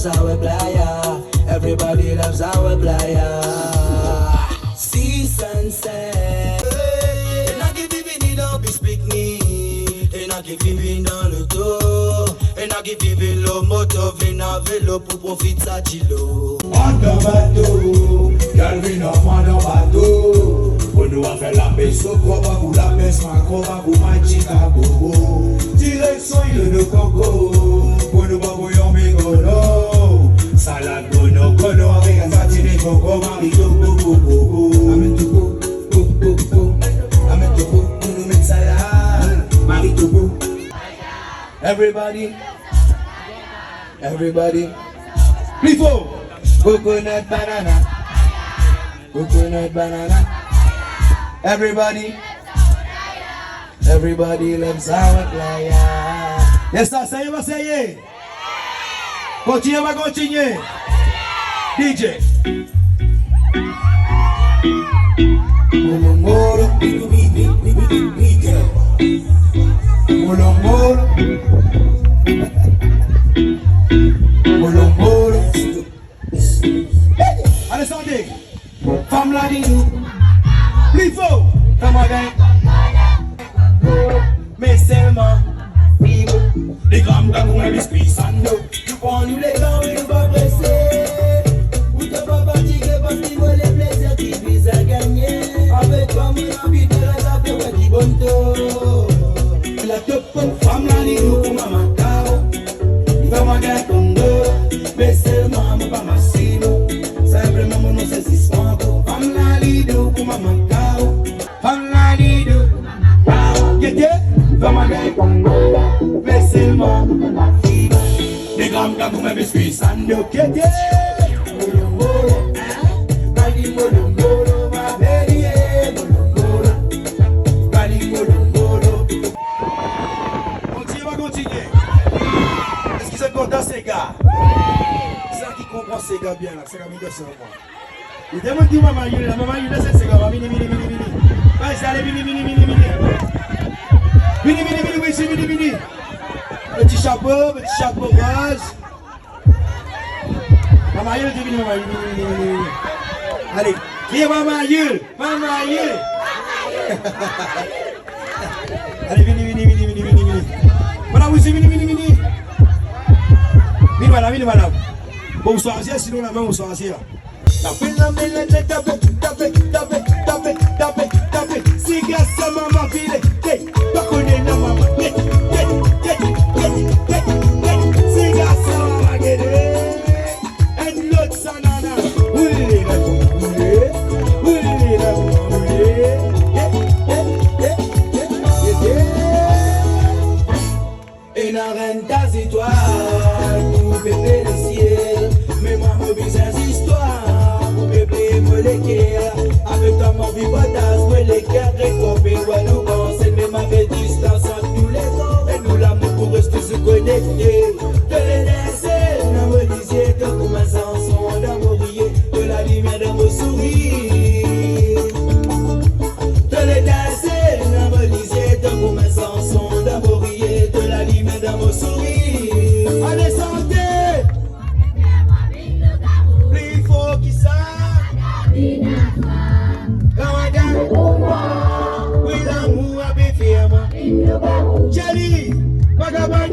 loves our playa. Everybody loves our playa. See sunset. Et n'a qui vivent dans pique-nique. Et n'a qui vivent dans le dos. Et n'a qui vivent le moto. Vin à vélo pour profiter sa chilo. On dans bateau, Calvin en dans bateau. On doit faire la paix, Sokoba ou la paix, Smakoba ou Machikago. Direction île de Coco, pour nous babouillons Bigolo. Salade bono, kono, avec un satine coco, marito, coco, coco. Amen to go, coco, coco. Amen to go, nous met salade, marito, coco. Everybody, everybody, Plifo, coconut banana, coconut banana. Everybody, everybody loves our playa. Yes, sir, ça y va, ça y est. Continue, on va continuer. DJ. Molongolo, Molongolo, Molongolo. Allez, Sandy. Femme la didou. Plifo. Come on, gang. Mais seulement. Les grammes d'agou et biscuits sando. Nous prenons les gants et nous pas presser. Ou t'es pas fatigué parce qu'il voit les plaisirs qui visent à gagner. Avec comme une envie de la taper, ouais, qui bonne tôt. La top, femme la ligne pour maman cao. Femme à gars Congo. Mais seulement, moi pas massimo. Simplement, mon nom c'est Sismango. Femme la ligne pour maman cao. Femme la ligne pour maman cao. Femme à gars Congo. Mais seulement, les grammes d'agou et biscuits sando. Molongolo, Bali molongolo, ma belle, molongolo, Bali molongolo. Continuez, on va continuer. Est-ce qu'ils sont contents ces gars? C'est ça qui comprend ces gars bien là, c'est comme une personne. Il demande dit maman Yule, la maman Yule c'est ces gars, mini. Vas-y, allez, mini. Oui, c'est mini. Petit chapeau rose. Maman Yule, tu viens, maman Yule. Allez, qui est maman Yule? Allez, mini. Voilà, oui, c'est mini. Mini, madame. Bonsoir, sinon la main, bonsoir, tapez la mêlée, tapez. Si gars, ça maman, file, pas connaître la maman. Si gars, ça maman, guédé. Et l'autre, ça nana. Oui, et la reine tas étoiles, pour bébé le ciel. Mais moi, mon visage histoire, pour bébé me l'équerre. Avec ta main vivotage, me l'équerre, récompé, ouais, nous pensons, même avec distance entre tous les ans. Et nous, l'amour pour rester se connecter. De l'étincelle, dans mon lisier, de commencer ensemble à mourir. De la lumière dans mon sourire. De l'étincelle, dans mon lisier, de commencer ensemble à mourir. De la lumière dans mon sourire. Allez, santé! Plus fort qui ça? Oui, l'amour a bien fait, moi. Jelly, vagabond,